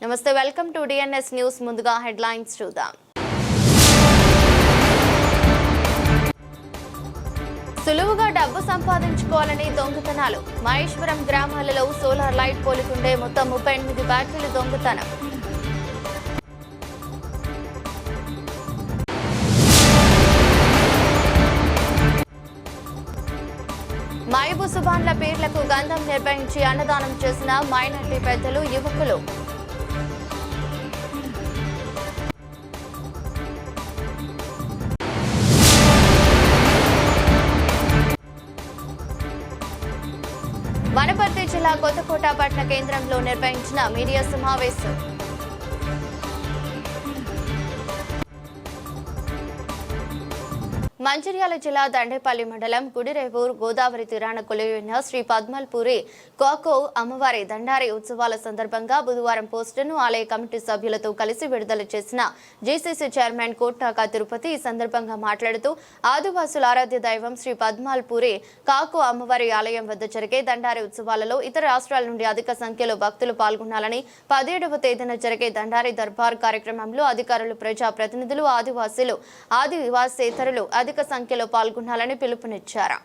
నమస్తే, welcome to DNS news. ముందుగా headlines చూద్దాం. సులువుగా డబ్బు సంపాదించుకోవాలని దొంగతనాలు. మహేశ్వరం గ్రామాలలో సోలార్ లైట్ పోలుతుండే మొత్తం 38 బ్యాటరీలు దొంగతనం. మైబు సుభాన్ల పేర్లకు గంధం నిర్వహించి అన్నదానం చేసిన మైనార్టీ పెద్దలు, యువకులు. వనపర్తి జిల్లా కొత్తకోట పట్టణ కేంద్రంలో నిర్వహించిన మీడియా సమావేశం. మంచిర్యాల జిల్లా దండేపల్లి మండలం గుడిరేవూర్ గోదావరి తీరాన కొలువైన శ్రీ పద్మల్పూరి కోకో అమ్మవారి దండారి ఉత్సవాల సందర్భంగా బుధవారం పోస్టర్ను ఆలయ కమిటీ సభ్యులతో కలిసి విడుదల చేసిన జీసీసీ చైర్మన్ కోట్టాక తిరుపతి ఈ సందర్భంగా మాట్లాడుతూ ఆదివాసుల ఆరాధ్య దైవం శ్రీ పద్మల్పూరి కాకో అమ్మవారి ఆలయం వద్ద జరిగే దండారి ఉత్సవాలలో ఇతర రాష్ట్రాల నుండి అధిక సంఖ్యలో భక్తులు పాల్గొనాలని 17వ తేదీన జరిగే దండారి దర్బార్ కార్యక్రమంలో అధికారులు, ప్రజా ప్రతినిధులు, ఆదివాసీలు, ఆదివాసేతరులు అధిక సంఖ్యలో పాల్గొనాలని పిలుపునిచ్చారు.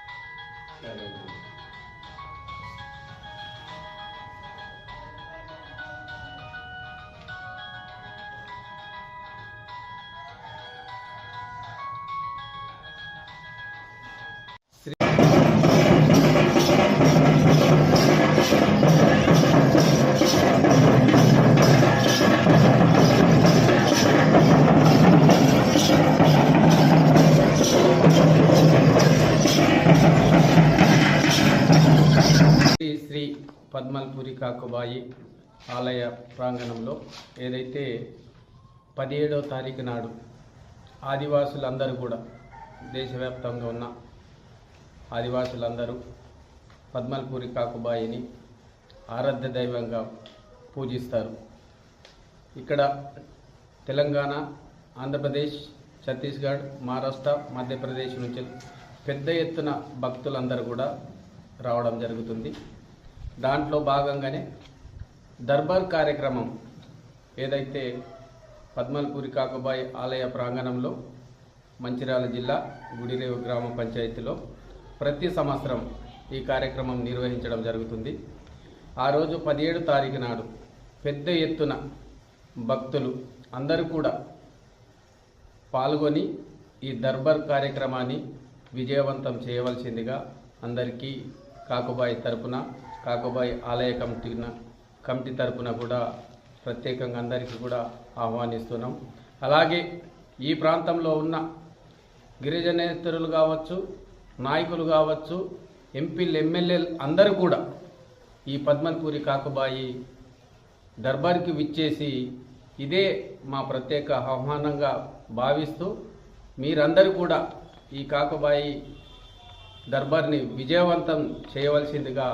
శ్రీ పద్మల్పూరి కాకుబాయి ఆలయ ప్రాంగణంలో ఏదైతే 17వ తారీఖు నాడు ఆదివాసులందరూ కూడా దేశవ్యాప్తంగా ఉన్న ఆదివాసులందరూ పద్మల్పూరి కాకుబాయిని ఆరాధ్య దైవంగా పూజిస్తారు. ఇక్కడ తెలంగాణ, ఆంధ్రప్రదేశ్, ఛత్తీస్గఢ్, మహారాష్ట్ర, మధ్యప్రదేశ్ నుంచి పెద్ద ఎత్తున భక్తులందరూ కూడా రావడం జరుగుతుంది. దాంట్లో భాగంగానే దర్బార్ కార్యక్రమం ఏదైతే పద్మల్పూరి కాకుబాయి ఆలయ ప్రాంగణంలో మంచిర్యాల జిల్లా గుడిరేవు గ్రామ పంచాయతీలో ప్రతి సంవత్సరం ఈ కార్యక్రమం నిర్వహించడం జరుగుతుంది. ఆ రోజు 17 తారీఖు నాడు పెద్ద ఎత్తున భక్తులు అందరూ కూడా పాల్గొని ఈ దర్బార్ కార్యక్రమాన్ని విజయవంతం చేయవలసిందిగా అందరికీ కాకుబాయి తరపున, కాకుబాయి ఆలయ కమిటీ తరపున కూడా ప్రత్యేకంగా అందరికీ కూడా ఆహ్వానిస్తున్నాం. అలాగే ఈ ప్రాంతంలో ఉన్న గిరిజనేతరులు కావచ్చు, నాయకులు కావచ్చు, ఎంపీలు, ఎమ్మెల్యేలు అందరూ కూడా ఈ పద్మల్పూరి కాకుబాయి దర్బార్కి విచ్చేసి ఇదే మా ప్రత్యేక ఆహ్వానంగా భావిస్తూ మీరందరూ కూడా ఈ కాకుబాయి దర్బార్ని విజయవంతం చేయవలసిందిగా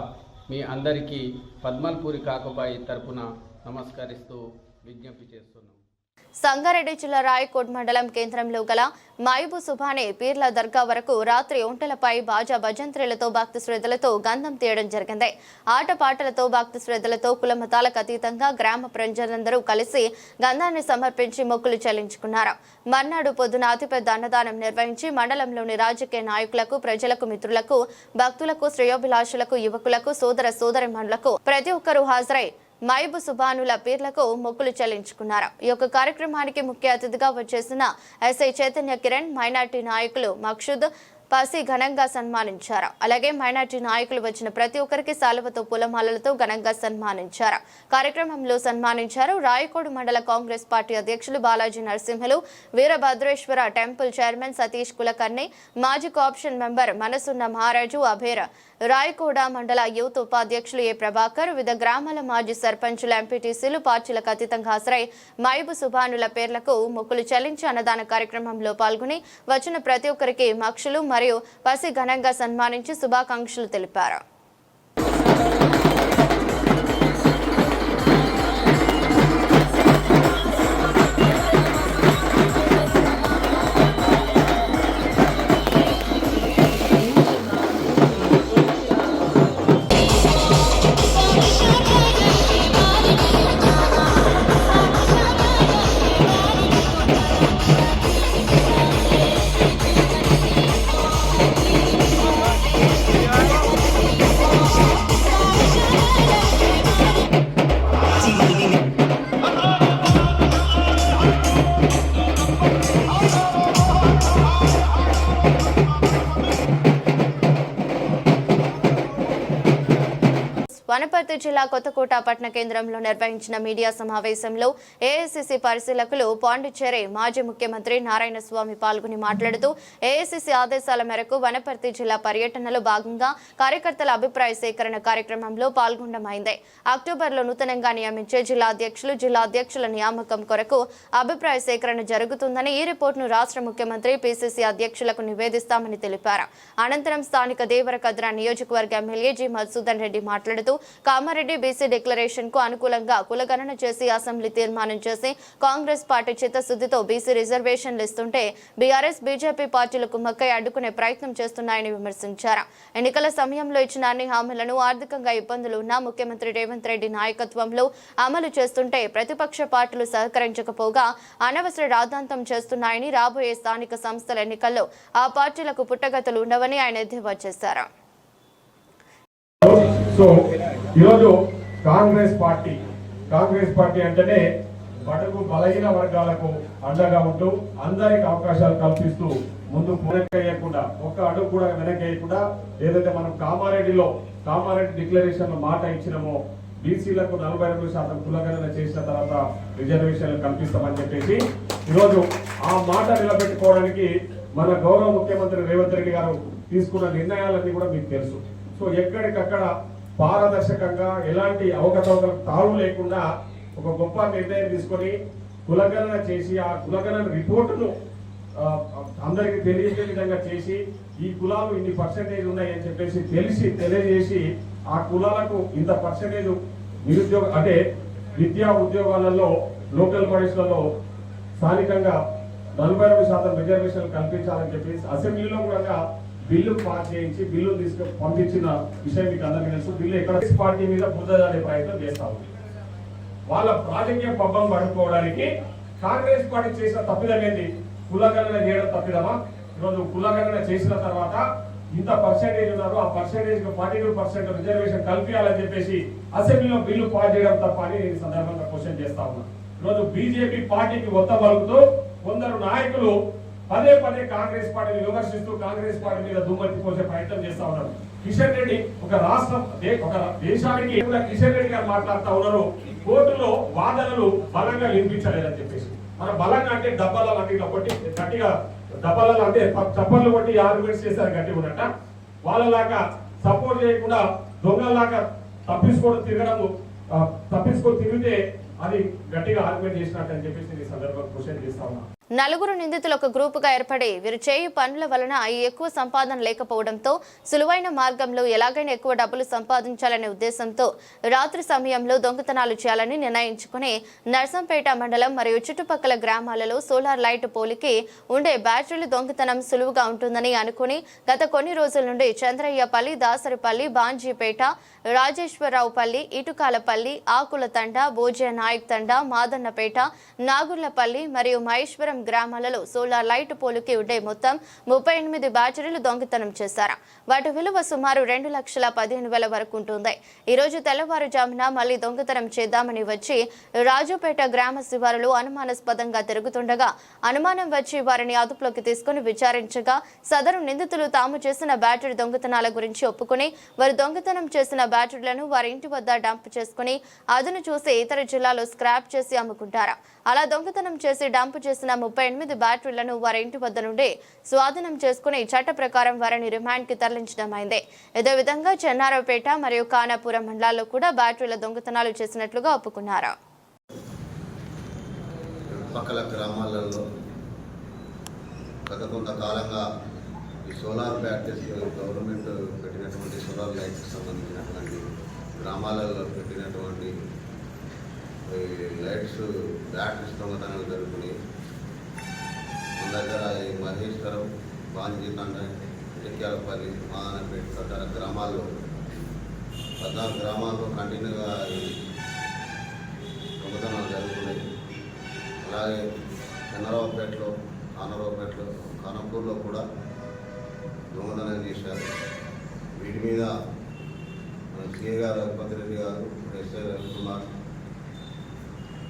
మీ అందరికీ పద్మల్పూరి కాకుబాయి తరపున నమస్కరిస్తూ విజ్ఞప్తి చేస్తున్నాం. సంగారెడ్డి జిల్లా రాయకోట్ మండలం కేంద్రంలో గల మైబు సుభానే పీర్ల దర్గా వరకు రాత్రి ఒంటెలపై బాజా భజంత్రీలతో భక్తి శ్రద్ధలతో గంధం తీయడం జరిగింది. ఆటపాటలతో భక్తి శ్రద్ధలతో కులమతాలకు అతీతంగా గ్రామ ప్రజలందరూ కలిసి గంధాన్ని సమర్పించి మొక్కులు చెల్లించుకున్నారు. మర్నాడు పొద్దున అతిపెద్ద అన్నదానం నిర్వహించి మండలంలోని రాజకీయ నాయకులకు, ప్రజలకు, మిత్రులకు, భక్తులకు, శ్రేయోభిలాషులకు, యువకులకు, సోదర సోదరిమణులకు ప్రతి ఒక్కరూ హాజరై మైబు సుభానుల పీర్లకు మొక్కులు చెల్లించుకున్నారు. ఈ యొక్క కార్యక్రమానికి ముఖ్య అతిథిగా వచ్చేసిన ఎస్ఐ చైతన్య కిరణ్, మైనార్టీ నాయకులు మక్షుద్ పసి ఘనంగా సన్మానించారు. అలాగే మైనార్టీ నాయకులు వచ్చిన ప్రతి ఒక్కరికి సాలువతో పూలమాలలతో ఘనంగా సన్మానించారు. కార్యక్రమంలో సన్మానించారు రాయకోడు మండల కాంగ్రెస్ పార్టీ అధ్యక్షులు బాలాజీ నరసింహులు, వీరభద్రేశ్వర టెంపుల్ చైర్మన్ సతీష్ కులకర్ణి, మాజీ కోఆప్షన్ మెంబర్ మనసున్న మహారాజు అభేర, రాయకోడ మండల యూత్ ఉపాధ్యక్షులు ఏ ప్రభాకర్, వివిధ గ్రామాల మాజీ సర్పంచులు, ఎంపీటీసీలు పార్టీలకు అతీతంగా హాజరై మైబు సుభానుల పేర్లకు మొక్కులు చెల్లించి అన్నదాన కార్యక్రమంలో పాల్గొని వచ్చిన ప్రతి ఒక్కరికి మక్షులు మరియు పసి ఘనంగా సన్మానించి శుభాకాంక్షలు తెలిపారు. వనపర్తి జిల్లా కొత్తకోట పట్టణ కేంద్రంలో నిర్వహించిన మీడియా సమావేశంలో ఏఐసీసీ పరిశీలకులు పాండిచ్చేరి మాజీ ముఖ్యమంత్రి నారాయణస్వామి పాల్గొని మాట్లాడుతూ ఏఐసీసీ ఆదేశాల మేరకు వనపర్తి జిల్లా పర్యటనలో భాగంగా కార్యకర్తల అభిప్రాయ సేకరణ కార్యక్రమంలో పాల్గొనడమైంది. అక్టోబర్లో నూతనంగా నియమించే జిల్లా అధ్యక్షుల నియామకం కొరకు అభిప్రాయ సేకరణ జరుగుతుందని ఈ రిపోర్టును రాష్ట్ర ముఖ్యమంత్రి పిసిసి అధ్యక్షులకు నివేదిస్తామని తెలిపారు. అనంతరం స్థానిక దేవరకద్ర నియోజకవర్గ ఎమ్మెల్యే జి మధుసూదన్ రెడ్డి మాట్లాడుతూ కామారెడ్డి బీసీ డిక్లరేషన్ కు అనుకూలంగా కులగణన చేసి అసెంబ్లీ తీర్మానం చేసి కాంగ్రెస్ పార్టీ చిత్తశుద్ధితో బీసీ రిజర్వేషన్లు ఇస్తుంటే బీఆర్ఎస్ బీజేపీ పార్టీలు కుమ్మక్కై అడ్డుకునే ప్రయత్నం చేస్తున్నాయని విమర్శించారు. ఎన్నికల సమయంలో ఇచ్చిన అన్ని హామీలను ఆర్థికంగా ఇబ్బందులు ఉన్న ముఖ్యమంత్రి రేవంత్ రెడ్డి నాయకత్వంలో అమలు చేస్తుంటే ప్రతిపక్ష పార్టీలు సహకరించకపోగా అనవసర రాద్ధాంతం చేస్తున్నాయని, రాబోయే స్థానిక సంస్థల ఎన్నికల్లో ఆ పార్టీలకు పుట్టగతులు ఉండవని ఆయన ఎద్దేవా చేశారు. సో ఈరోజు కాంగ్రెస్ పార్టీ అంటేనే బడుగు బలహీన వర్గాలకు అండగా ఉంటూ అందరికి అవకాశాలు కల్పిస్తూ ముందు వెనకేయకుండా ఒక్క అడుగు కూడా వెనకేయకుండా ఏదైతే మనం కామారెడ్డి డిక్లరేషన్ మాట ఇచ్చినామో బీసీలకు 42% కులగణన చేసిన తర్వాత రిజర్వేషన్లు కల్పిస్తామని చెప్పేసి ఈరోజు ఆ మాట నిలబెట్టుకోవడానికి మన గౌరవ ముఖ్యమంత్రి రేవంత్ రెడ్డి గారు తీసుకున్న నిర్ణయాలన్నీ కూడా మీకు తెలుసు. సో ఎక్కడికక్కడ పారదర్శకంగా ఎలాంటి అవకతవకలకు తావు లేకుండా ఒక గొప్ప నిర్ణయం తీసుకొని కులగణన చేసి ఆ కులగణన రిపోర్టును అందరికి తెలియజే విధంగా చేసి ఈ కులాలు ఇన్ని పర్సెంటేజ్ ఉన్నాయని చెప్పేసి తెలియజేసి ఆ కులాలకు ఇంత పర్సెంటేజ్ నిరుద్యోగ అంటే విద్యా ఉద్యోగాలలో లోకల్ బాడీస్లలో స్థానికంగా 42% రిజర్వేషన్లు కల్పించాలని చెప్పేసి అసెంబ్లీలో కూడా బిల్లు పాస్ చేయించి బిల్లు తీసుకొని పంపించిన విషయం మీకు అందరికీ తెలుసు. బిల్లు ఎక్కడ పార్టీ మీద బుద్ధజాలే ప్రయత్నం చేస్తాము. వాళ్ళ రాజకీయ పబ్బం పడుకోవడానికి కాంగ్రెస్ పార్టీ చేసిన తప్పిదం ఏంటి? కులగణన చేయడం తప్పిదమా? ఈరోజు కులగణన చేసిన తర్వాత ఇంత పర్సెంటేజ్ ఉన్నారు, ఆ పర్సెంటేజ్ 42% రిజర్వేషన్ కల్పించాలని చెప్పేసి అసెంబ్లీలో బిల్లు పాస్ చేయడం తప్ప అని నేను సందర్భంగా క్వశ్చన్ చేస్తా ఉన్నా. ఈరోజు బీజేపీ పార్టీకి ఒత్తబలుకుతూ కొందరు నాయకులు పదే కాంగ్రెస్ పార్టీని విమర్శిస్తూ కాంగ్రెస్ పార్టీ మీద దుమ్మెత్తి పోసే ప్రయత్నం చేస్తా ఉన్నారు. కిషన్ రెడ్డి ఒక దేశానికి కిషన్ రెడ్డి గారు మాట్లాడుతూ ఉన్నారు, కోర్టులో వాదనలు బలంగా వినిపించలేదని చెప్పేసి. మన బలంగా అంటే డబ్బాల కొట్టి గట్టిగా డబ్బాలలో అంటే చప్పర్లు కొట్టి ఆర్గ్యుమెంట్స్ చేశారు గట్టిగా ఉన్నట్ట. వాళ్ళలాగా సపోర్ట్ చేయకుండా దొంగలాగా తప్పించుకొని తిరిగితే అది గట్టిగా ఆర్గ్యుమెంట్ చేసినట్టు అని చెప్పేసి ఈ సందర్భంగా క్వశ్చన్ చేస్తా ఉన్నా. నలుగురు నిందితులు ఒక గ్రూపుగా ఏర్పడి వీరు చేయు పనుల వలన ఎక్కువ సంపాదన లేకపోవడంతో సులువైన మార్గంలో ఎలాగైనా ఎక్కువ డబ్బులు సంపాదించాలనే ఉద్దేశంతో రాత్రి సమయంలో దొంగతనాలు చేయాలని నిర్ణయించుకుని నర్సంపేట మండలం మరియు చుట్టుపక్కల గ్రామాలలో సోలార్ లైట్ పోలికి ఉండే బ్యాటరీలు దొంగతనం సులువుగా ఉంటుందని అనుకుని గత కొన్ని రోజుల నుండి చంద్రయ్యపల్లి, దాసరిపల్లి, బాంజీపేట, రాజేశ్వరరావుపల్లి, ఇటుకాలపల్లి, ఆకుల తండ, భోజయ నాయక్ తండ, మాదన్నపేట, నాగుర్లపల్లి మరియు మహేశ్వరం గ్రామాలలో సోలార్ లైట్ పోలుకి ఉండే మొత్తం 38 బ్యాటరీలు దొంగతనం చేశారు. వాటి విలువ సుమారు 2,15,000 వరకు ఉంటుంది. ఈ రోజు తెల్లవారుజామున మళ్లీ దొంగతనం చేద్దామని వచ్చి రాజుపేట గ్రామ శివారులో అనుమానాస్పదంగా తిరుగుతుండగా అనుమానం వచ్చి వారిని అదుపులోకి తీసుకుని విచారించగా సదరు నిందితులు తాము చేసిన బ్యాటరీ దొంగతనాల గురించి ఒప్పుకుని వారు దొంగతనం చేసిన బ్యాటరీలను వారి ఇంటి వద్ద డంప్ చేసుకుని అదును చూసి ఇతర జిల్లాలో స్క్రాప్ చేసి అమ్ముకుంటారు. అలా దొంగతనం చేసి డంప్ చేసిన 38 బ్యాటరీలను వారి ఇంటి వద్ద నుండి స్వాధీనం చేసుకుని చట్ట ప్రకారం వారిని రిమాండ్ కి తరలించడమైంది. ఇదే విధంగా చెన్నారావుపేట మరియు ఖానాపురం మండలాల్లో కూడా బ్యాటరీల దొంగతనాలు చేసినట్లుగా ఒప్పుకున్నారు. పక్కల గ్రామాలలో గత కొంతకాలంగా ఈ సోలార్ బ్యాటరీస్ గవర్నమెంట్ పెట్టినటువంటి సోలార్ లైట్స్కి సంబంధించినటువంటి గ్రామాలలో పెట్టినటువంటి లైట్స్ బ్యాటరీస్ దొంగతనాలు జరుగుతున్నాయి. మన దగ్గర ఈ మహేశ్వరం, బాంజీతండ, ఇటిక్యాలపల్లి, మాదనపేట తదితర గ్రామాల్లో 14 గ్రామాల్లో కంటిన్యూగా దొంగతనాలు జరుగుతున్నాయి. అలాగే చంద్రరావుపేటలో, ఖానాపూర్లో కూడా దొంగతనం చేశారు. వీటి మీద సిఏ గారు రఘుపతి రెడ్డి గారు, ఎస్ఐ రవికుమార్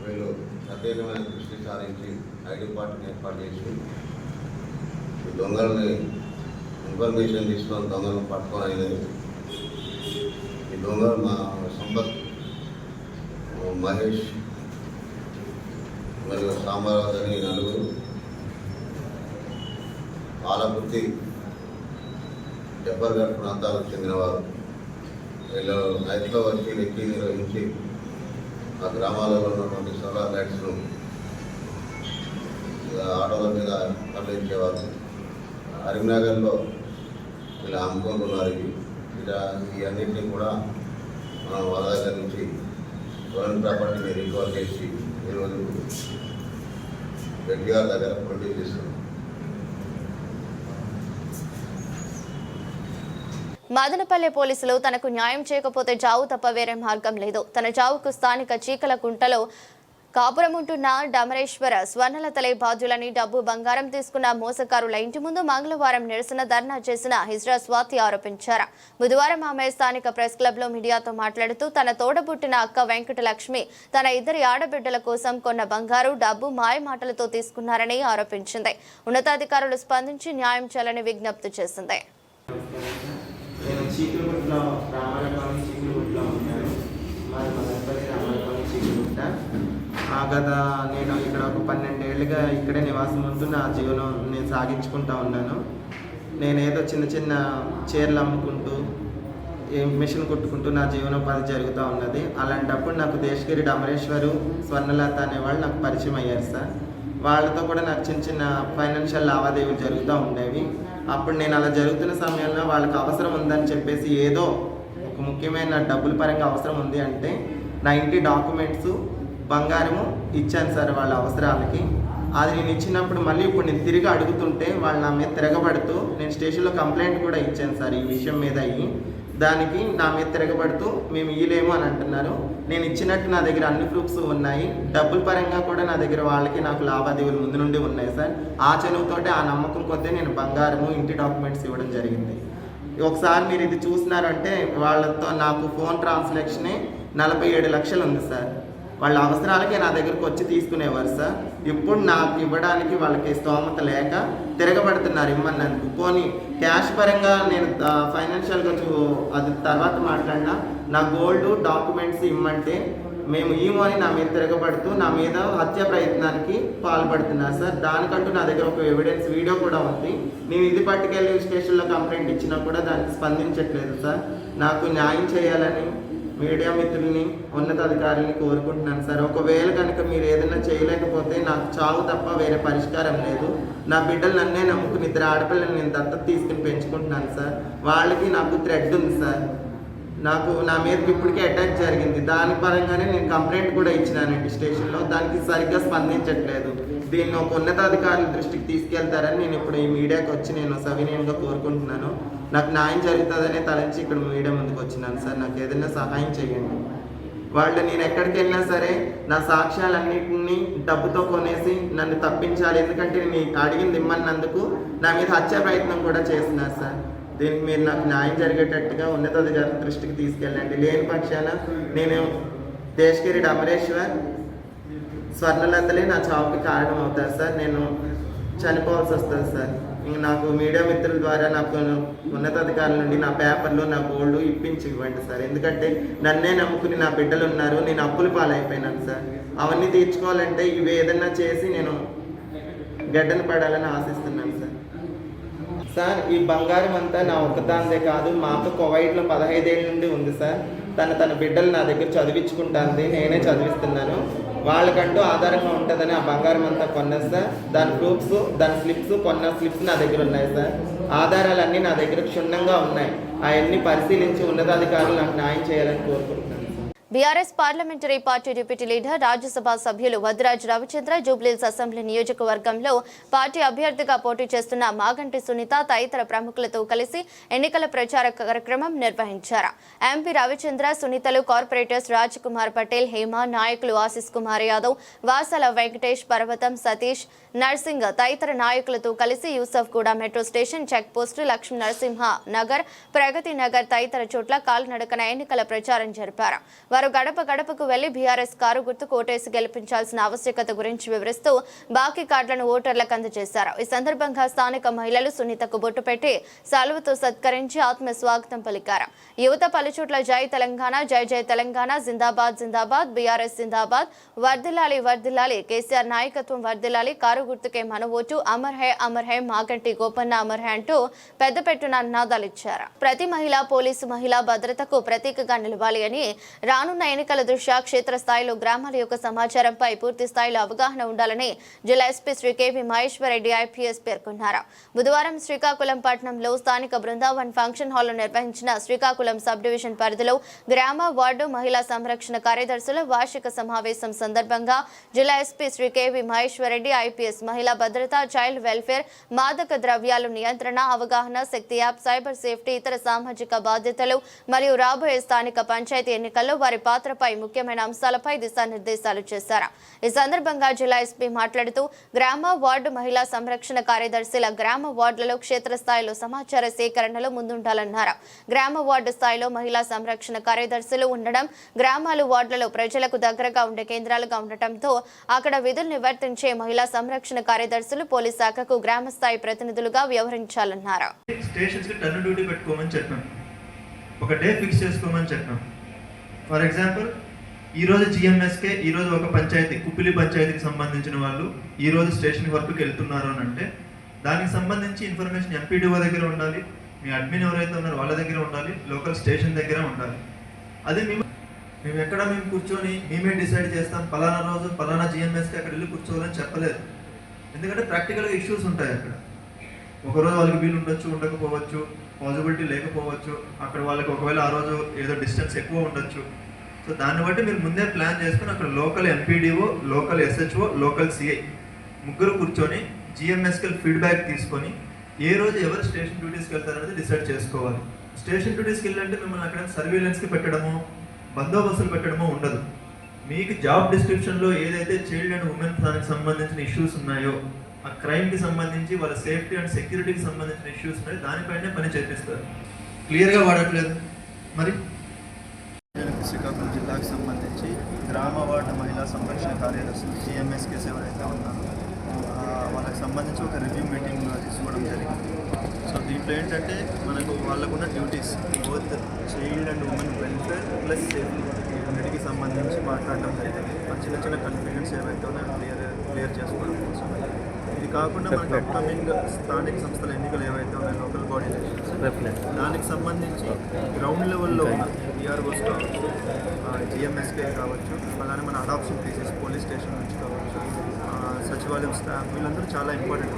వీళ్ళు ప్రత్యేకమైన దృష్టి సారించి ఐటీ పార్టీని ఏర్పాటు చేసి ఈ దొంగల్ని ఇన్ఫర్మేషన్ తీసుకొని దొంగలను పట్టుకోనైనది. ఈ దొంగ మా సంపత్, మహేష్ మరియు సాంబారావు అని నలుగురు ఆలపుర్తి జబ్బర్ఘట్ ప్రాంతాలకు చెందినవారు. వీళ్ళు నైట్లో వచ్చి లెక్కి నిర్వహించి ఆ గ్రామాలలో ఉన్నటువంటి సోలార్ లైట్స్ను ఆటోల మీద తరలించేవారు. కరీంనగర్లో ఇలా అమ్ముకుంటున్నారు. ఈ అన్నింటినీ కూడా మనం వాళ్ళ దగ్గర నుంచి ఫోరెన్ ప్రాపర్టీని రికవర్ చేసి ఈరోజు రెడ్డి గారి దగ్గర ప్రొడ్యూస్ చేస్తున్నాం. మదనపల్లె పోలీసులు తనకు న్యాయం చేయకపోతే చావు తప్ప వేరే మార్గం లేదు. తన చావుకు స్థానిక చీకలకుంటలో కాపురముంటున్న డమరేశ్వర స్వర్ణలతలే బాధ్యులని డబ్బు బంగారం తీసుకున్న మోసకారుల ఇంటి ముందు మంగళవారం నిరసన ధర్నా చేసిన హిజ్రా స్వాతి ఆరోపించారు. బుధవారం ఆమె స్థానిక ప్రెస్ క్లబ్ లో మీడియాతో మాట్లాడుతూ తన తోడబుట్టిన అక్క వెంకటలక్ష్మి తన ఇద్దరి ఆడబిడ్డల కోసం కొన్న బంగారు డబ్బు మాయమాటలతో తీసుకున్నారని ఆరోపించింది. ఉన్నతాధికారులు స్పందించి న్యాయం చేయాలని విజ్ఞప్తి చేసింది. నేను ఇక్కడ ఒక 12 ఏళ్ళుగా ఇక్కడే నివాసం ఉంటూ నా జీవనం నేను సాగించుకుంటూ ఉన్నాను. నేనేదో చిన్న చిన్న చీరలు అమ్ముకుంటూ మిషన్ కుట్టుకుంటూ నా జీవనోపాధి జరుగుతూ ఉన్నది. అలాంటప్పుడు నాకు దేశగిరి డమరేశ్వరు స్వర్ణలత అనేవాళ్ళు నాకు పరిచయం అయ్యారు సార్. వాళ్ళతో కూడా నాకు చిన్న చిన్న ఫైనాన్షియల్ లావాదేవీలు జరుగుతూ ఉండేవి. అప్పుడు నేను అలా జరుగుతున్న సమయంలో వాళ్ళకి అవసరం ఉందని చెప్పేసి ఏదో ఒక ముఖ్యమైన డబ్బుల పరంగా అవసరం ఉంది అంటే నా ఇంటి డాక్యుమెంట్స్ బంగారము ఇచ్చాను సార్ వాళ్ళ అవసరాలకి. అది నేను ఇచ్చినప్పుడు మళ్ళీ ఇప్పుడు నేను తిరిగి అడుగుతుంటే వాళ్ళు నా మీద తిరగబడుతూ నేను స్టేషన్లో కంప్లైంట్ కూడా ఇచ్చాను సార్ ఈ విషయం మీద అయ్యి. దానికి నా మీద తిరగబడుతూ మేము ఇయ్యలేము అని అంటున్నారు. నేను ఇచ్చినట్టు నా దగ్గర అన్ని ప్రూఫ్స్ ఉన్నాయి. డబ్బుల పరంగా కూడా నా దగ్గర వాళ్ళకి నాకు లావాదేవీలు ముందు నుండి ఉన్నాయి సార్. ఆ చనువుతోటి ఆ నమ్మకం కొద్దీ నేను బంగారము ఇంటి డాక్యుమెంట్స్ ఇవ్వడం జరిగింది. ఒకసారి మీరు ఇది చూసినారంటే వాళ్ళతో నాకు ఫోన్ ట్రాన్సాక్షనే 47 లక్షలు ఉంది సార్. వాళ్ళ అవసరాలకే నా దగ్గరకు వచ్చి తీసుకునేవారు సార్. ఇప్పుడు నాకు ఇవ్వడానికి వాళ్ళకి స్తోమత లేక తిరగబడుతున్నారు ఇమ్మన్నందుకు. పోనీ క్యాష్ పరంగా నేను ఫైనాన్షియల్గా అది తర్వాత మాట్లాడినా నా గోల్డ్ డాక్యుమెంట్స్ ఇమ్మంటే మేము అని నా మీద తిరగబడుతూ నా మీద హత్య ప్రయత్నానికి పాల్పడుతున్నారు సార్. దానికంటూ నా దగ్గర ఒక ఎవిడెన్స్ వీడియో కూడా ఉంది. నేను ఇది పట్టుకెళ్ళి స్టేషన్లో కంప్లైంట్ ఇచ్చినా కూడా దానికి స్పందించట్లేదు సార్. నాకు న్యాయం చేయాలని మీడియా మిత్రుల్ని ఉన్నతాధికారులని కోరుకుంటున్నాను సార్. ఒకవేళ కనుక మీరు ఏదైనా చేయలేకపోతే నాకు చావు తప్ప వేరే పరిష్కారం లేదు. నా బిడ్డలు నన్నే నమ్ముకుని 2 ఆడపిల్లలు నేను దత్తత తీసుకుని పెంచుకుంటున్నాను సార్. వాళ్ళకి నాకు థ్రెడ్ ఉంది సార్. నాకు నా మీదకి ఇప్పటికే అటాక్ జరిగింది. దాని పరంగానే నేను కంప్లైంట్ కూడా ఇచ్చినానండి స్టేషన్లో. దానికి సరిగ్గా స్పందించట్లేదు. దీన్ని ఒక ఉన్నతాధికారుల దృష్టికి తీసుకెళ్తారని నేను ఇప్పుడు ఈ మీడియాకి వచ్చి నేను సవినయంగా కోరుకుంటున్నాను. నాకు న్యాయం జరుగుతుందనే తలంచి ఇక్కడ మీడియా ముందుకు వచ్చినాను సార్. నాకు ఏదైనా సహాయం చేయండి. వాళ్ళు నేను ఎక్కడికి వెళ్ళినా సరే నా సాక్ష్యాలన్నింటినీ డబ్బుతో కొనేసి నన్ను తప్పించాలి. ఎందుకంటే నేను అడిగింది ఇమ్మన్నందుకు నా మీద హత్య ప్రయత్నం కూడా చేస్తున్నారు సార్. దీనికి మీరు నాకు న్యాయం జరిగేటట్టుగా ఉన్నతాధికారుల దృష్టికి తీసుకెళ్ళండి. లేని పక్షాన నేను దేశగిరి డమరేశ్వర్ స్వర్ణలతలే నా చావుకి కారణం అవుతారు సార్. నేను చనిపోవాల్సి వస్తుంది సార్. ఇంక నాకు మీడియా మిత్రుల ద్వారా నాకు ఉన్నతాధికారుల నుండి నా పేపర్లు నా గోల్డ్ ఇప్పించి ఇవ్వండి సార్. ఎందుకంటే నన్నే నమ్ముకుని నా బిడ్డలు ఉన్నారు. నేను అప్పుల పాలైపోయినాను సార్. అవన్నీ తీర్చుకోవాలంటే ఇవి ఏదన్నా చేసి నేను గడ్డను పడాలని ఆశిస్తున్నాను సార్. సార్ ఈ బంగారం అంతా నా ఒక్కదాందే కాదు, మా అక్క కువైట్లో 15 ఏళ్ళ నుండి ఉంది సార్. తన బిడ్డలు నా దగ్గర చదివించుకుంటుంది. నేనే చదివిస్తున్నాను. వాళ్ళకంటూ ఆధారంగా ఉంటుందని ఆ బంగారం అంతా కొన్నది సార్. దాని ప్రూఫ్స్, దాని స్లిప్స్, కొన్న స్లిప్స్ నా దగ్గర ఉన్నాయి సార్. ఆధారాలన్నీ నా దగ్గర క్షుణ్ణంగా ఉన్నాయి. అవన్నీ పరిశీలించి ఉన్నతాధికారులు నాకు న్యాయం చేయాలని కోరుకుంటున్నాను. BRS parliamentary party deputy leader Rajya Sabha సభ్యులు వద్రాజ్ రవిచంద్ర జూబ్లీహిల్స్ అసెంబ్లీ నియోజకవర్గంలో పార్టీ అభ్యర్థిగా పోటీ చేస్తున్న మాగంటి సునీత తదితర ప్రముఖులతో కలిసి ఎన్నికల ప్రచార కార్యక్రమం నిర్వహించారు. ఎంపీ రవిచంద్ర, సునీతలు కార్పొరేటర్స్ రాజ్ కుమార్ పటేల్, హేమ, నాయకులు ఆశీస్ కుమార్ యాదవ్, వాసాల వెంకటేష్, పర్వతం సతీష్, నర్సింగ్ తదితర నాయకులతో కలిసి Yousufguda metro station, check post, Lakshmi Narasimha Nagar, Pragathi Nagar తదితర చోట్ల కాలినడకన ఎన్నికల ప్రచారం జరిపారు. వారు గడప గడపకు వెళ్లి బీఆర్ఎస్ కారు గుర్తుకు ఓటేసి గెలిపించాల్సిన ఆవశ్యకత గురించి వివరిస్తూ బాకీ కార్డులను ఓటర్లకు అందజేశారు. ఈ సందర్భంగా స్థానిక మహిళలు సునీతకు బొట్టు పెట్టి సాల్వతో సత్కరించి ఆత్మ స్వాగతం పలికారు. యువత పలుచోట్ల జై తెలంగాణ, జై జై తెలంగాణ, జిందాబాద్ జిందాబాద్, బీఆర్ఎస్ జిందాబాద్, వర్ధిల్లాలి వర్ధిల్లాలి, కేసీఆర్ నాయకత్వం వర్ధిల్లాలి, కారు గుర్తుకే మన vote, Amar high Maganti Gopanna Amar high అంటూ పెద్ద పెట్టున నినాదాలు ఇచ్చారు. ప్రతి మహిళ పోలీసు మహిళా భద్రతకు ప్రతీకగా నిలవాలి అని, రానున్న ఎన్నికల దృష్ట్యా క్షేత్రస్థాయిలో గ్రామాల యొక్క సమాచారంపై పూర్తి స్థాయిలో అవగాహన ఉండాలని జిల్లా ఎస్పీ శ్రీ కేవీ మహేశ్వర్ రెడ్డి ఐపీఎస్ పేర్కొన్నారు. బుధవారం శ్రీకాకుళం పట్టణంలో స్థానిక బృందావన్ ఫంక్షన్ హాల్లో నిర్వహించిన శ్రీకాకుళం సబ్ డివిజన్ పరిధిలో గ్రామ వార్డు మహిళా సంరక్షణ కార్యదర్శుల వార్షిక సమావేశం సందర్భంగా జిల్లా ఎస్పీ శ్రీ కేవీ మహేశ్వర్ రెడ్డి ఐపీఎస్ మహిళా భద్రత, చైల్డ్ వెల్ఫేర్, మాదక ద్రవ్యాల నియంత్రణ, అవగాహన, శక్తి యాప్, సైబర్ సేఫ్టీ, ఇతర సామాజిక బాధ్యతలు మరియు రాబోయే స్థానిక పంచాయతీ ఎన్నికల్లో వారి పాత్రపై ముఖ్యమైన అంశాలపై దిశానిర్దేశాలు చేశారు. ఈ సందర్భంగా జిల్లా ఎస్పీ మాట్లాడుతూ గ్రామ వార్డు మహిళా సంరక్షణ కార్యదర్శుల గ్రామ వార్డులలో క్షేత్రస్థాయిలో సమాచార సేకరణలో ముందుండాలన్నారు. గ్రామ వార్డు స్థాయిలో మహిళా సంరక్షణ కార్యదర్శులు ఉండడం, గ్రామాలు వార్డులలో ప్రజలకు దగ్గరగా ఉండే కేంద్రాలుగా ఉండటంతో అక్కడ విధులు నిర్వర్తించే మహిళా సంరక్షణ కార్యదర్శులు పోలీస్ శాఖకు గ్రామ స్థాయి ప్రతినిధులుగా వ్యవహరించాలన్నారు. స్టేషన్స్ కి టర్న్ డ్యూటీ పెట్టుకోమని చెప్పాం, ఒక డే ఫిక్స్ చేసుకోమని చెప్పాం. ఫర్ ఎగ్జాంపుల్ ఈ రోజు జిఎంఎస్కే ఈ రోజు ఒక పంచాయతీ కుప్పిలి పంచాయతీకి సంబంధించిన వాళ్ళు ఈ రోజు స్టేషన్ వరకు వెళ్తున్నారు అని అంటే దానికి సంబంధించి ఇన్ఫర్మేషన్ ఎంపీడీఓ దగ్గర ఉండాలి, మీ అడ్మిన్ ఎవరైతే ఉన్నారో వాళ్ళ దగ్గర ఉండాలి, లోకల్ స్టేషన్ దగ్గర ఉండాలి. అది మేము కూర్చొని మేమే డిసైడ్ చేస్తాం పలానా రోజు పలానా జిఎంఎస్కి అక్కడ వెళ్ళి కూర్చోవాలని చెప్పలేదు. ఎందుకంటే ప్రాక్టికల్గా ఇష్యూస్ ఉంటాయి. అక్కడ ఒకరోజు వాళ్ళకి వీలు ఉండొచ్చు, ఉండకపోవచ్చు, పాసిబిలిటీ లేకపోవచ్చు, అక్కడ వాళ్ళకి ఒకవేళ ఆ రోజు ఏదో డిస్టెన్స్ ఎక్కువ ఉండొచ్చు. సో దాన్ని బట్టి మీరు ముందే ప్లాన్ చేసుకుని అక్కడ local MPDO, local SHO, local CI ముగ్గురు కూర్చొని జిఎంఎస్కి ఫీడ్బ్యాక్ తీసుకొని ఏ రోజు ఎవరు స్టేషన్ డ్యూటీస్కి వెళ్తారనేది డిసైడ్ చేసుకోవాలి. స్టేషన్ డ్యూటీస్కి వెళ్ళాలంటే మిమ్మల్ని అక్కడ సర్వేలెన్స్కి పెట్టడము, బందోబస్తులు పెట్టడమో ఉండదు. మీకు జాబ్ డిస్క్రిప్షన్లో ఏదైతే చైల్డ్ అండ్ ఉమెన్ దానికి సంబంధించిన ఇష్యూస్ ఉన్నాయో, ఆ క్రైమ్కి సంబంధించి వాళ్ళ సేఫ్టీ అండ్ సెక్యూరిటీకి సంబంధించిన ఇష్యూస్ ఉన్నాయో దానిపైనే పని చేపిస్తారు. క్లియర్గా వాడట్లేదు. మరి శ్రీకాకుళం జిల్లాకు సంబంధించి గ్రామ వార్డు మహిళా సంరక్షణ కార్యదర్శులు జిఎంఎస్కేస్ ఎవరైతే ఉన్నారో వాళ్ళకి సంబంధించి ఒక రివ్యూ మీటింగ్ తీసుకోవడం జరిగింది. సో దీంట్లో ఏంటంటే మనకు వాళ్ళకున్న duties both child and women welfare plus safety అన్నిటికీ సంబంధించి మాట్లాడడం జరిగింది. చిన్న చిన్న కన్ఫ్యూజన్స్ ఏవైతే ఉన్నాయో క్లియర్ చేసుకోవడం కోసం. ఇది కాకుండా మనకు అప్కమింగ్ స్థానిక సంస్థల ఎన్నికలు ఏవైతే ఉన్నాయో లోకల్ బాడీ ఎలక్షన్స్ దానికి సంబంధించి గ్రౌండ్ లెవెల్లో ఉన్న బీఆర్ఓస్ కావచ్చు, జిఎంఎస్కే కావచ్చు, అలానే మన అడాప్షన్ కేసెస్ పోలీస్ స్టేషన్ నుంచి కావచ్చు, సచివాలయం స్టాఫ్ వీళ్ళందరూ చాలా ఇంపార్టెంట్.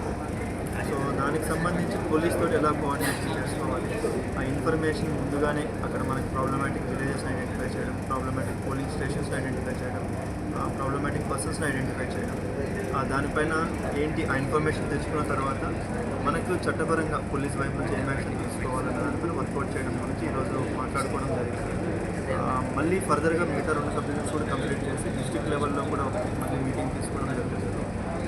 సో దానికి సంబంధించి పోలీస్ తోటి ఎలా కోఆర్డినేషన్ చేసుకోవాలి, ఆ ఇన్ఫర్మేషన్ ముందుగానే అక్కడ మనకి ప్రాబ్లమాటిక్ విలేజెస్ని ఐడెంటిఫై చేయడం, ప్రాబ్లమాటిక్ పోలింగ్ స్టేషన్స్ని ఐడెంటిఫై చేయడం, ప్రాబ్లమాటిక్ పర్సన్స్ని ఐడెంటిఫై చేయడం, దానిపైన ఏంటి ఆ ఇన్ఫర్మేషన్ తెచ్చుకున్న తర్వాత మనకు చట్టపరంగా పోలీస్ వైపు నుంచి ఏం యాక్షన్ తీసుకోవాలన్న దానిపైన వర్కౌట్ చేయడం గురించి ఈరోజు మాట్లాడుకోవడం జరిగింది. మళ్ళీ ఫర్దర్గా మిగతా 2 సబ్జెక్ట్స్ కూడా కంప్లీట్ చేసి డిస్ట్రిక్ట్ లెవెల్లో కూడా మళ్ళీ మీటింగ్ తీసుకోవడం జరుగుతుంది.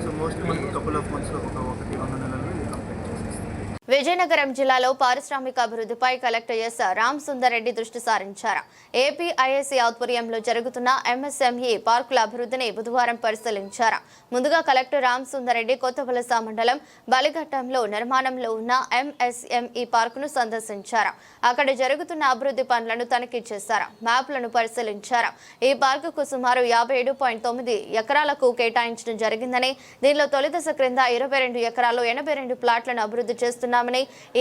సో మోస్ట్లీ మనకు కపుల్ ఆఫ్ మంత్స్లో ఒక 1-2 నెలల్లో ఇది కంప్లీట్ చేసేస్తాం. విజయనగరం జిల్లాలో పారిశ్రామిక అభివృద్ధిపై కలెక్టర్ ఎస్ రామ్ సుందర్ రెడ్డి దృష్టి సారించారు. ఏపీఐఐసి ఆధ్వర్యంలో జరుగుతున్న ఎంఎస్ఎంఈ పార్కుల అభివృద్ధిని బుధవారం పరిశీలించారు. ముందుగా కలెక్టర్ రామ్ సుందర్ రెడ్డి కొత్తవలస మండలం బలిఘట్టంలో నిర్మాణంలో ఉన్న ఎంఎస్ఎంఈ పార్కును సందర్శించారు. అక్కడ జరుగుతున్న అభివృద్ధి పనులను తనిఖీ చేశారు. మ్యాప్లను పరిశీలించారు. ఈ పార్కుకు సుమారు 57.9 ఎకరాలకు కేటాయించడం జరిగిందని, దీనిలో తొలి దశ క్రింద 22 ఎకరాల్లో 82 ప్లాట్లను అభివృద్ధి చేస్తున్నారు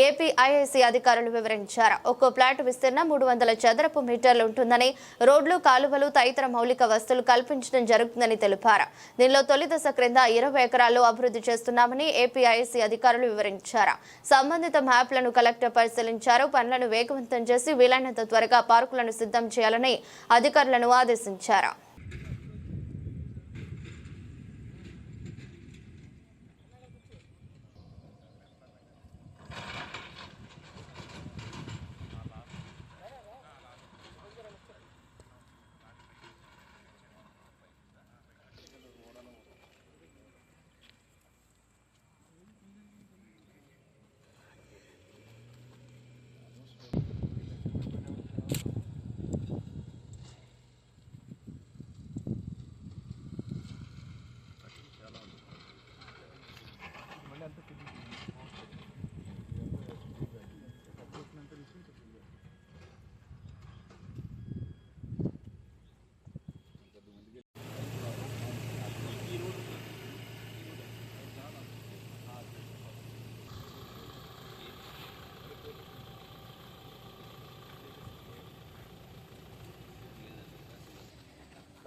ఏపీఐఐసి అధికారులు వివరించారు. ఒక్కో ప్లాట్ విస్తీర్ణం 300 చదరపు మీటర్లు ఉంటుందని, రోడ్లు, కాలువలు తదితర మౌలిక వసతులు కల్పించడం జరుగుతుందని తెలిపారు. దీనిలో తొలి దశ క్రింద 20 ఎకరాల్లో అభివృద్ధి చేస్తున్నామని ఏపీఐసి అధికారులు వివరించారు. సంబంధిత మ్యాప్లను కలెక్టర్ పరిశీలించారు. పనులను వేగవంతం చేసి వీలైనంత త్వరగా పార్కులను సిద్ధం చేయాలని అధికారులను ఆదేశించారు.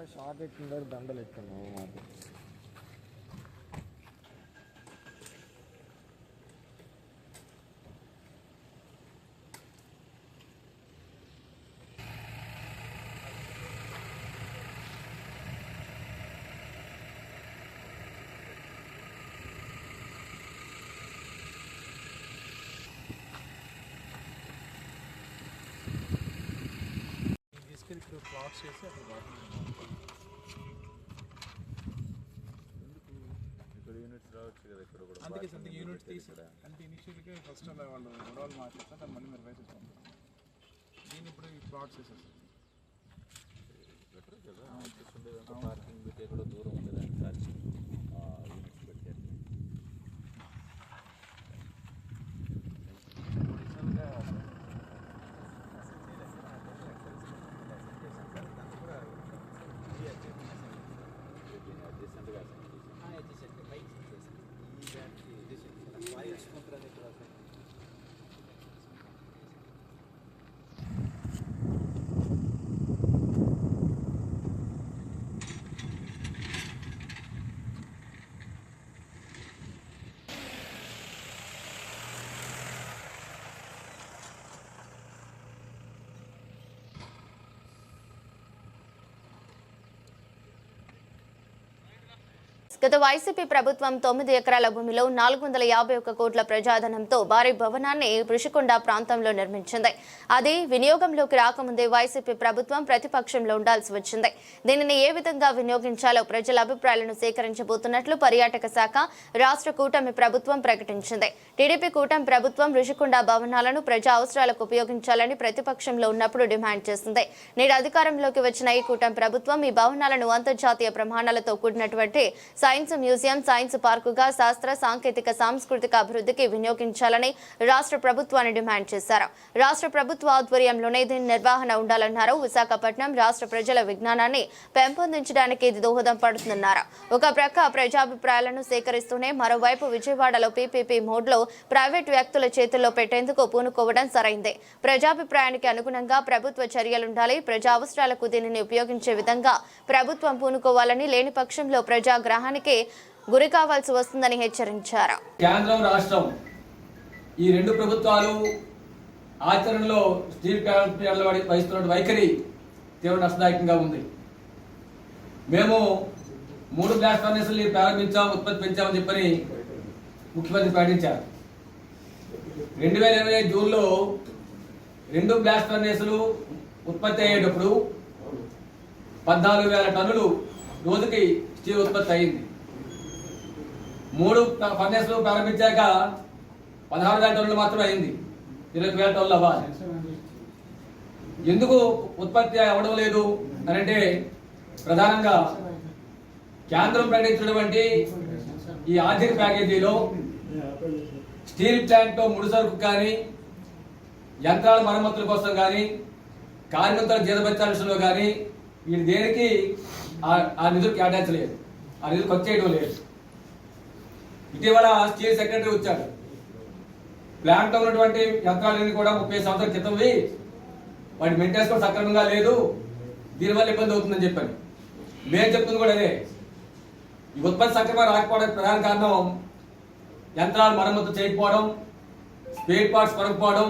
షార్ట్ ఎక్కిందా దండలు ఎక్కినావు మాకు తీసుకెళ్ళి ప్లాట్స్ చేసి అక్కడ అందుకే సంథింగ్ యూనిట్స్ తీసి అంటే ఇనిషియల్గా ఫస్ట్ అలా వాళ్ళు గొడవలు మాట్లాడతారు దాన్ని మళ్ళీ మీరు వేసేస్తాం దీన్ని ఇప్పుడు ఈ ప్లాట్స్ వేసేస్తాం బెటర్ కదా పార్కింగ్ పెట్టి ఎక్కడో దూరం ఉండేదాన్ని సాక్షి యూనిట్స్ పెట్టారు గత వైసీపీ ప్రభుత్వం 9 ఎకరాల భూమిలో 451 కోట్ల ప్రజాధనంతో భారీ భవనాన్ని ఋషికొండ ప్రాంతంలో నిర్మించింది. అది వినియోగంలోకి రాకముందే వైసీపీ ప్రభుత్వం ప్రతిపక్షంలో ఉండాల్సి వచ్చింది. దీనిని ఏ విధంగా వినియోగించాలో ప్రజల అభిప్రాయాలను సేకరించబోతున్నట్లు పర్యాటక శాఖ రాష్ట్ర కూటమి ప్రభుత్వం ప్రకటించింది. టీడీపీ కూటమి ప్రభుత్వం ఋషికొండ భవనాలను ప్రజా అవసరాలకు ఉపయోగించాలని ప్రతిపక్షంలో ఉన్నప్పుడు డిమాండ్ చేసింది. నేడు అధికారంలోకి వచ్చిన ఈ కూటమి ప్రభుత్వం ఈ భవనాలను అంతర్జాతీయ ప్రమాణాలతో కూడినటువంటి సైన్స్ మ్యూజియం, సైన్స్ పార్కుగా శాస్త్ర సాంకేతిక సాంస్కృతిక అభివృద్ధికి వినియోగించాలని రాష్ట్ర ప్రభుత్వాన్ని డిమాండ్ చేశారు. రాష్ట్ర ప్రభుత్వ ఆధ్వర్యంలోనే దీని నిర్వహణ ఉండాలన్నారు. విశాఖపట్నం రాష్ట్ర ప్రజల విజ్ఞానాన్ని పెంపొందించడానికి ఇది దోహదం పడుతుందన్నారు. ఒక ప్రక్క ప్రజాభిప్రాయాలను సేకరిస్తూనే మరోవైపు విజయవాడలో పీపీపీ మోడ్లో ప్రైవేట్ వ్యక్తుల చేతుల్లో పెట్టేందుకు పూనుకోవడం సరైందే. ప్రజాభిప్రాయానికి అనుగుణంగా ప్రభుత్వ చర్యలుండాలి. ప్రజా అవసరాలకు దీనిని ఉపయోగించే విధంగా ప్రభుత్వం పూనుకోవాలని, లేని పక్షంలో ప్రజాగ్రహానికి గురి కావాల్సి వస్తుందని హెచ్చరించారు. కేంద్రం రాష్ట్రం ఈ రెండు ప్రభుత్వాలు ఆచరణలో స్టీల్ ప్లాంట్ల వహిస్తున్న వైఖరి తీవ్ర నష్టదాయకంగా ఉంది. మేము 3 బ్లాస్ట్ ఫర్నేసులు ప్రారంభించాం, ఉత్పత్తి పెంచామని చెప్పని ముఖ్యమంత్రి ప్రకటించారు. 2020 జూన్లో 2 బ్లాస్ట్ ఫర్నేసులు ఉత్పత్తి అయ్యేటప్పుడు 14,000 టన్నులు రోజుకి స్టీల్ ఉత్పత్తి అయింది. 3 ఫర్నేసులు ప్రారంభించాక 16,000 టన్నులు మాత్రమే అయింది. 20,000 టన్నులు అవ్వాలి. ఎందుకు ఉత్పత్తి అవ్వడం లేదు అని అంటే ప్రధానంగా కేంద్రం ప్రకటించినటువంటి ఈ ఆర్థిక ప్యాకేజీలో స్టీల్ ప్లాంట్ ముడి సరుకు కానీ, యంత్రాల మరమ్మతుల కోసం కానీ, కార్మికుల జీతభత్యాల విషయంలో కానీ వీటి దేనికి ఆ నిధులు కేటాయించలేదు, ఆ నిధులు ఖర్చు చేయడం లేదు. ఇటీవల స్టీల్ సెక్రటరీ వచ్చాడు. ప్లాంట్ లో ఉన్నటువంటి యంత్రాలన్నీ కూడా 30 సంవత్సరాల క్రితంవి, వాటి మెయింటెనెన్స్ కూడా సక్రమంగా లేదు, దీనివల్ల ఇబ్బంది అవుతుందని చెప్పాను. మేము చెప్తుంది కూడా అదే. ఈ ఉత్పత్తి సక్రమంగా రాకపోవడానికి ప్రధాన కారణం యంత్రాలు మరమ్మతు చేయకపోవడం, స్పేర్ పార్ట్స్ కొనకపోవడం,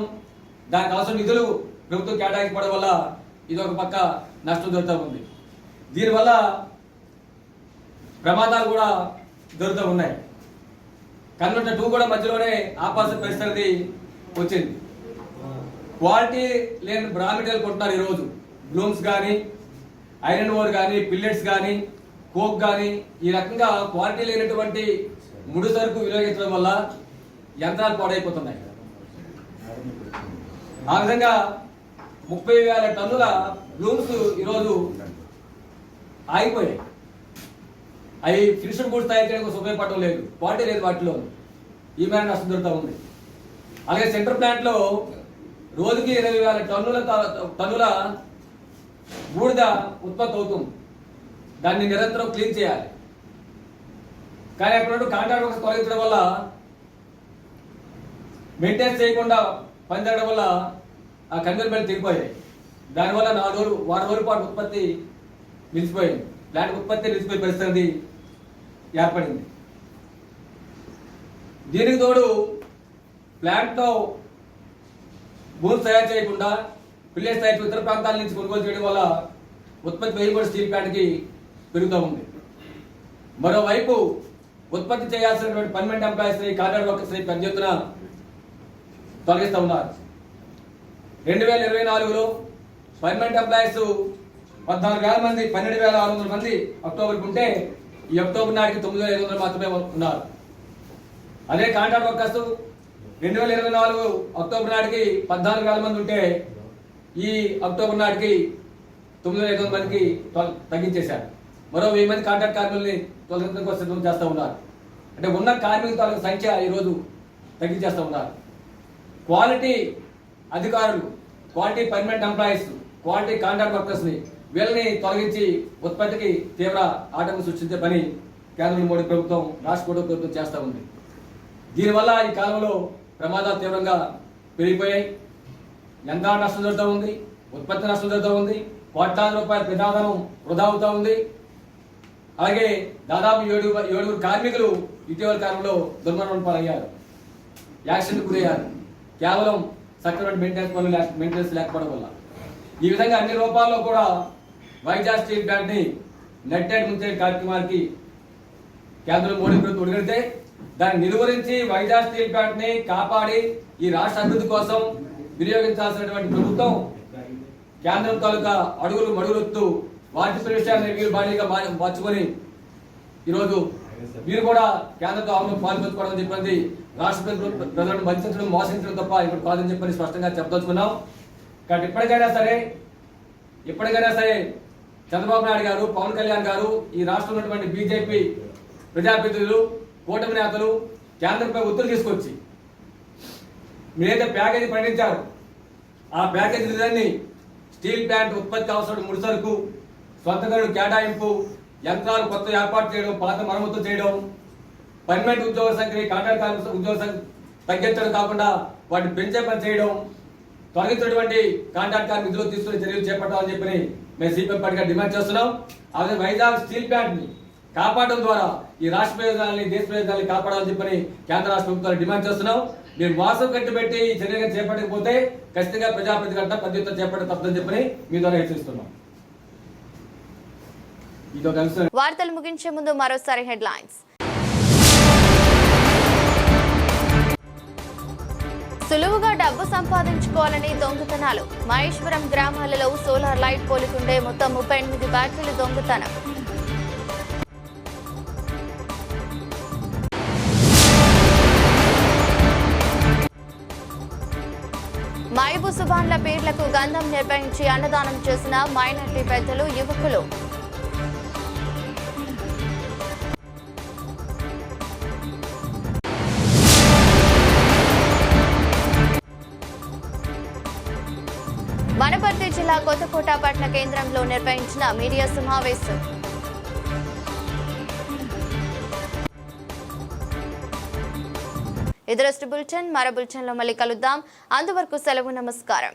దానికి అవసరం నిధులు ప్రభుత్వం కేటాయించకపోవడం వల్ల ఇది ఒక పక్క నష్టం జరుగుతూ ఉంది. దీనివల్ల ప్రమాదాలు కూడా జరుగుతూ ఉన్నాయి. కన్వర్టర్ 2 కూడా మధ్యలోనే ఆపాల్సిన పరిస్థితి వచ్చింది. క్వాలిటీ లేని రా మెటీరియల్ కొంటున్నారు ఈరోజు. బ్లూమ్స్ కానీ, ఐరన్ ఓర్ కానీ, పిల్లెట్స్ కానీ, కోక్ కానీ, ఈ రకంగా క్వాలిటీ లేనటువంటి ముడి సరుకు వినియోగించడం వల్ల యంత్రాలు పాడైపోతున్నాయి. ఆ విధంగా 30,000 టన్నుల బ్లూమ్స్ ఈరోజు ఆగిపోయాయి. అవి ఫినిష్డ్ గూడ్స్ తయారు చేయడానికి ఉపయోగపడడం లేదు, క్వాలిటీ లేదు వాటిలో. ఈ మేర నష్టం జరుగుతూ ఉంది. అలాగే సెంటర్ ప్లాంట్ లో రోజుకి 20,000 టన్నుల బూడిద ఉత్పత్తి అవుతుంది. దాన్ని నిరంతరం క్లీన్ చేయాలి. కానీ అక్కడ కాంట్రాక్ట్ వర్కర్స్ తొలగించడం వల్ల, మెయింటైన్ చేయకుండా పనిచేయడం వల్ల ఆ కన్వేర్ బెల్ట్ తెగిపోయాయి. దానివల్ల 4 వారం రోజుల పాటు ఉత్పత్తి నిలిచిపోయింది. ప్లాంట్ ఉత్పత్తి నిలిచిపోయే పరిస్థితి ఏర్పడింది. దీనికి తోడు ప్లాంట్లో భూమి తయారు చేయకుండా విలేజ్ తయారు ఇతర ప్రాంతాల నుంచి కొనుగోలు చేయడం వల్ల ఉత్పత్తి వ్యయం కూడా స్టీల్ ప్లాంట్కి పెరుగుతూ ఉంది. మరోవైపు ఉత్పత్తి చేయాల్సినటువంటి పర్మనెంట్ ఎంప్లాయీస్ని కాంట్రాక్ట్ వర్కర్స్ని పెద్ద ఎత్తున తొలగిస్తూ ఉన్నారు. 2024లో పర్మనెంట్ ఎంప్లాయీస్ 14,000 మంది 12,600 మంది అక్టోబర్కి ఉంటే ఈ అక్టోబర్ నాటికి 9,500 మాత్రమే ఉన్నారు. అదే కాంట్రాక్ట్ వర్కర్స్ 2024 అక్టోబర్ నాటికి 14,000 మంది ఉంటే ఈ అక్టోబర్ నాటికి 9,500 మందికి తగ్గించేశారు. మరో 1000 మంది కాంట్రాక్ట్ కార్మికుల్ని తొలగించడం కోసం సిద్ధం చేస్తూ ఉన్నారు. అంటే ఉన్న కార్మికుల సంఖ్య ఈరోజు తగ్గించేస్తూ ఉన్నారు. క్వాలిటీ అధికారులు, quality permanent employees, quality contract వర్కర్స్ని వీళ్ళని తొలగించి ఉత్పత్తికి తీవ్ర ఆటంకం సృష్టించే పని కేంద్ర మోడీ ప్రభుత్వం, రాష్ట్ర ప్రభుత్వం చేస్తూ ఉంది. దీనివల్ల ఈ కాలంలో ప్రమాదాలు తీవ్రంగా పెరిగిపోయాయి. యంత్రాల నష్టం జరుగుతూ ఉంది, ఉత్పత్తి నష్టం జరుగుతూ ఉంది, కోట్లాది రూపాయల ప్రజాధనం వృధా అవుతూ ఉంది. అలాగే దాదాపు 7 కార్మికులు ఇటీవల కాలంలో దుర్మరణం పాలయ్యారు, యాక్సిడెంట్ గురయ్యారు, కేవలం సక్రమైన మెయింటెనెన్స్ లేకపోవడం వల్ల. ఈ విధంగా అన్ని రూపాల్లో కూడా వైజాగ్ స్టీల్ ప్లాంట్ని నెట్టెడ్ ముంచే కార్యక్రమానికి కేంద్రం మోడీ ప్రభుత్వం ఒడిగడితే దాన్ని నిలువరించి వైజాగ్ స్టీల్ ప్లాంట్ని కాపాడి ఈ రాష్ట్ర అభివృద్ధి కోసం వినియోగించాల్సినటువంటి ప్రభుత్వం కేంద్రం తాలూకా అడుగులు మడుగులొత్తు వాటి విషయాన్ని వీరు బాడీగా మార్చుకొని ఈరోజు వీరు కూడా కేంద్రంతో ఆమెను పాల్పంచుకోవడం చెప్పినది రాష్ట్ర ప్రజలను వంచడం, మోసించడం తప్ప ఇప్పుడు కాదని చెప్పని స్పష్టంగా చెప్పదలుచుకున్నాం. కాబట్టి ఇప్పటికైనా సరే చంద్రబాబు నాయుడు గారు, పవన్ కళ్యాణ్ గారు, ఈ రాష్ట్రంలో ఉన్నటువంటి బీజేపీ ప్రజాప్రతినిధులు, కూటమి నేతలు కేంద్రంపై ఒత్తిడి తీసుకొచ్చి మీరైతే ప్యాకేజీ ప్రకటించారు ఆ ప్యాకేజీ నిధులన్నీ స్టీల్ ప్లాంట్ ఉత్పత్తి అవసరం ముడిసరుకు, సొంత గనులు కేటాయింపు, యంత్రాలు కొత్త ఏర్పాటు చేయడం, పాత మరమ్మతులు చేయడం, పర్మనెంట్ ఉద్యోగ సంఖ్యని కాంట్రాక్ట్ ఉద్యోగ సంఖ్య తగ్గించడం కాకుండా వాటిని పెంచే పని చేయడం, తొలగించినటువంటి కాంట్రాక్ట్ కార్మికులు తీసుకునే చర్యలు చేపట్టాలని చెప్పి మేము సిపిఎం పార్టీగా డిమాండ్ చేస్తున్నాం. అదే వైజాగ్ స్టీల్ ప్లాంట్ ని కాపాడడం ద్వారా ఈ రాష్ట్ర ప్రయోజనాలని, దేశ ప్రయోజనాలని కాపాడాలని చెప్పని కేంద్ర రాష్ట్ర ప్రభుత్వాలు డిమాండ్ చేస్తున్నాం. మీరు మాసం కట్టిపెట్టి ఈ చర్యగా చేపట్టకపోతే ఖచ్చితంగా ప్రజాప్రతినిధి గంట పద్ధతితో చేపట్టే తప్పదని చెప్పని మీ ద్వారా హెచ్చరిస్తున్నాం. వార్తలు ముగించే ముందు మరోసారి హెడ్లైన్స్. సులువుగా డబ్బు సంపాదించుకోవాలని దొంగతనాలు. మహేశ్వరం గ్రామాలలో సోలార్ లైట్ పోలికుండే మొత్తం 38 బ్యాటరీలు దొంగతనం. మైబు సుభాన్ల పేర్లకు గంధం నిర్వహించి అన్నదానం చేసిన మైనార్టీ పెద్దలు, యువకులు. వనపర్తి జిల్లా కొత్తకోట పట్టణ కేంద్రంలో నిర్వహించిన మీడియా సమావేశం. ఇది బులెటిన్. మరో బులెటిన్లో మళ్ళీ కలుద్దాం. అంతవరకు సెలవు. నమస్కారం.